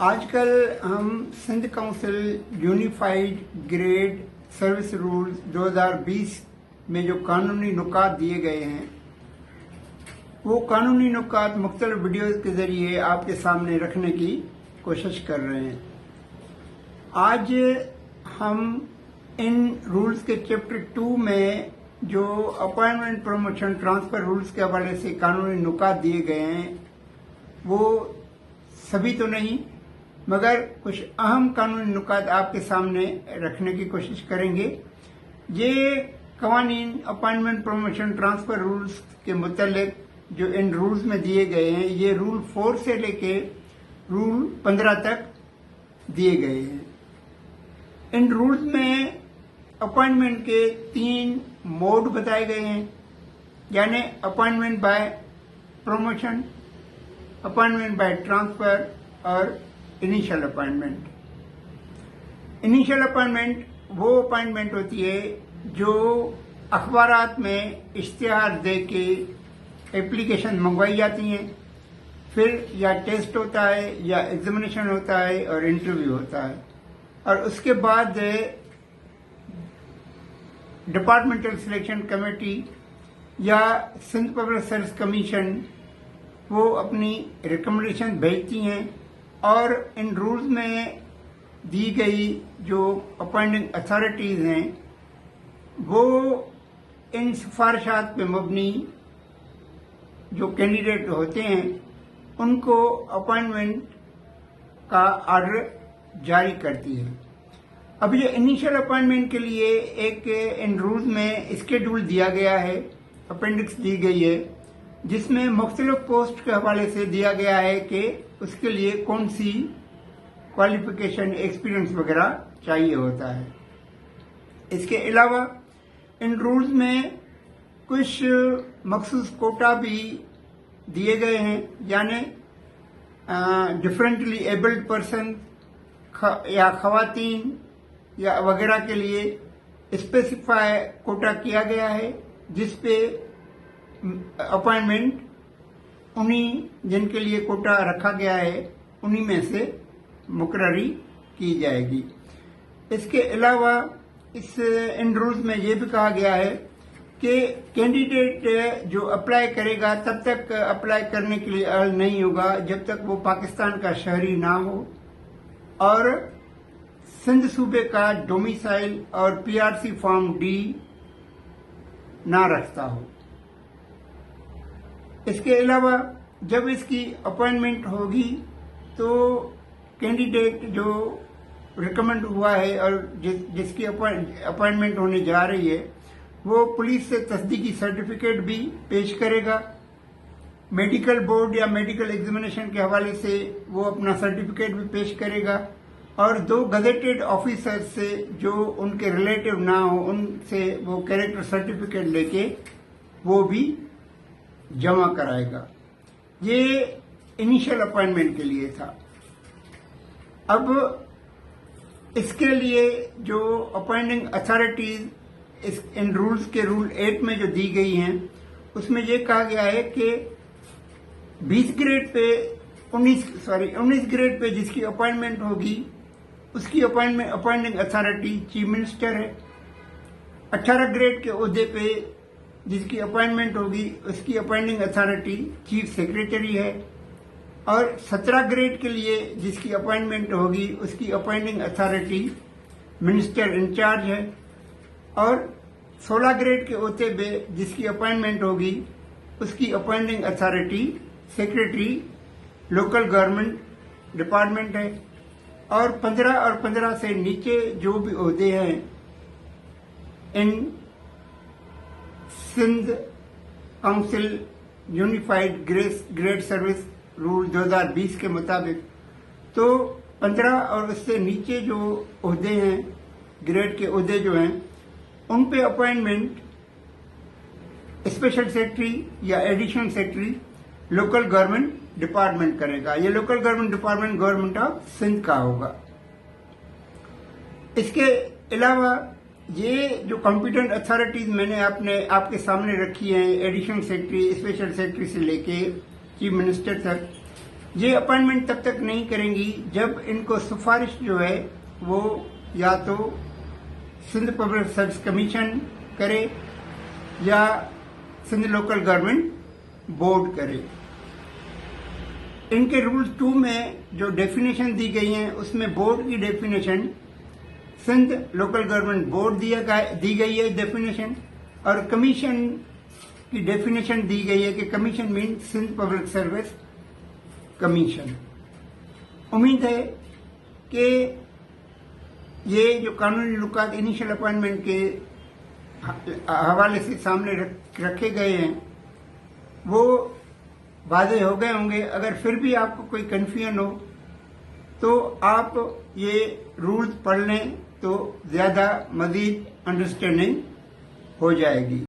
आजकल हम Sindh council unified grade service rules 2020 में जो कानूनी नुकात दिए गए हैं, वो कानूनी नुकात मुख्तलिफ वीडियोज़ के ज़रिए आपके सामने रखने की कोशिश कर रहे हैं। आज हम इन रूल्स के चैप्टर 2 में जो अपॉइंटमेंट, प्रमोशन, ट्रांसफ़र रूल्स के हवाले से कानूनी नुकात दिए गए हैं, वो सभी तो नहीं मगर कुछ अहम कानूनी नुकात आपके सामने रखने की कोशिश करेंगे। ये कवानीन अपॉइंटमेंट, प्रमोशन, ट्रांसफ़र रूल्स के मुतल्लिक जो इन रूल्स में दिए गए हैं, ये रूल 4 से लेके रूल 15 तक दिए गए हैं। इन रूल्स में अपॉइंटमेंट के 3 मोड बताए गए हैं, यानी appointment bye promotion, appointment bye transfer और इनिशियल अपॉइंटमेंट। इनिशियल अपॉइंटमेंट वो अपॉइंटमेंट होती है जो अखबारात में इश्तिहार दे के एप्लीकेशन मंगवाई जाती हैं, फिर या टेस्ट होता है या एग्जामिनेशन होता है और इंटरव्यू होता है, और उसके बाद डिपार्टमेंटल सिलेक्शन कमेटी या सिंध पब्लिक सर्विस कमीशन वो अपनी रिकमेंडेशन भेजती हैं और इन रूल्स में दी गई जो अपॉइंटिंग अथॉरिटीज़ हैं वो इन सिफारिशात पे मबनी जो कैंडिडेट होते हैं उनको अपॉइंटमेंट का ऑर्डर जारी करती है। अब ये इनिशियल अपॉइंटमेंट के लिए एक इन रूल्स में स्केड्यूल दिया गया है, अपेंडिक्स दी गई है, जिसमें मुख्तलिफ पोस्ट के हवाले से दिया गया है कि उसके लिए कौन सी क्वालिफिकेशन, एक्सपीरियंस वगैरह चाहिए होता है। इसके अलावा इन रूल्स में कुछ मखसूस कोटा भी दिए गए हैं, यानी डिफरेंटली एबल्ड पर्सन या खवातीन या वगैरह के लिए स्पेसिफाई कोटा किया गया है, जिसपे अपॉइंटमेंट उन्हीं जिनके लिए कोटा रखा गया है उन्हीं में से मुकर्ररी की जाएगी। इसके अलावा इन रूल्स में ये भी कहा गया है कि कैंडिडेट जो अप्लाई करेगा तब तक अप्लाई करने के लिए अर्ज नहीं होगा जब तक वो पाकिस्तान का शहरी ना हो और सिंध सूबे का डोमिसाइल और पीआरसी फॉर्म डी ना रखता हो। इसके अलावा जब इसकी अपॉइंटमेंट होगी तो कैंडिडेट जो रिकमेंड हुआ है और जिसकी अपॉइंटमेंट होने जा रही है वो पुलिस से तस्दीकी सर्टिफिकेट भी पेश करेगा। मेडिकल बोर्ड या मेडिकल एग्जामिनेशन के हवाले से वो अपना सर्टिफिकेट भी पेश करेगा और 2 गजेटेड ऑफिसर से जो उनके रिलेटिव ना हो उनसे वो कैरेक्टर सर्टिफिकेट लेके वो भी जमा कराएगा। ये इनिशियल अपॉइंटमेंट के लिए था। अब इसके लिए जो अपॉइंटिंग अथॉरिटीज इन रूल्स के रूल 8 में जो दी गई हैं उसमें ये कहा गया है कि 19 ग्रेड पे जिसकी अपॉइंटमेंट होगी उसकी अपॉइंटिंग अथॉरिटी चीफ मिनिस्टर है। 18 ग्रेड के ओहदे पे जिसकी अपॉइंटमेंट होगी उसकी अपॉइंटिंग अथॉरिटी चीफ सेक्रेटरी है, और 17 ग्रेड के लिए जिसकी अपॉइंटमेंट होगी उसकी अपॉइंटिंग अथॉरिटी मिनिस्टर इंचार्ज है, और 16 ग्रेड के ओहदे पे जिसकी अपॉइंटमेंट होगी उसकी appointing authority secretary local government department है, और 15 और 15 से नीचे जो भी ओहदे हैं इन Sindh council unified grade service rule 2020 के मुताबिक, तो 15 और उससे नीचे जो ओहदे हैं, ग्रेड के ओहदे जो हैं, उन पे अपॉइंटमेंट स्पेशल सेक्रेटरी या additional secretary local government department करेगा। ये local government department government of Sindh का होगा। इसके अलावा ये जो कॉम्पिटेंट अथॉरिटीज मैंने आपके सामने रखी हैं, एडिशनल सेक्रेटरी, स्पेशल सेक्रेटरी से लेके चीफ मिनिस्टर तक, ये अपॉइंटमेंट तब तक नहीं करेंगी जब इनको सिफारिश जो है वो या तो सिंध पब्लिक सर्विस कमीशन करे या सिंध लोकल गवर्नमेंट बोर्ड करे। इनके रूल 2 में जो डेफिनेशन दी गई है उसमें बोर्ड की definition Sindh local government board दी गई है डेफिनेशन, और कमीशन की डेफिनेशन दी गई है कि commission mean Sindh public service commission. उम्मीद है कि ये जो कानूनी नुकात इनिशियल अपॉइंटमेंट के हवाले से सामने रखे गए हैं वो वाज़ेह हो गए होंगे। अगर फिर भी आपको कोई कन्फ्यूजन हो तो आप ये रूल्स पढ़ लें तो ज़्यादा मज़ीद अंडरस्टैंडिंग हो जाएगी।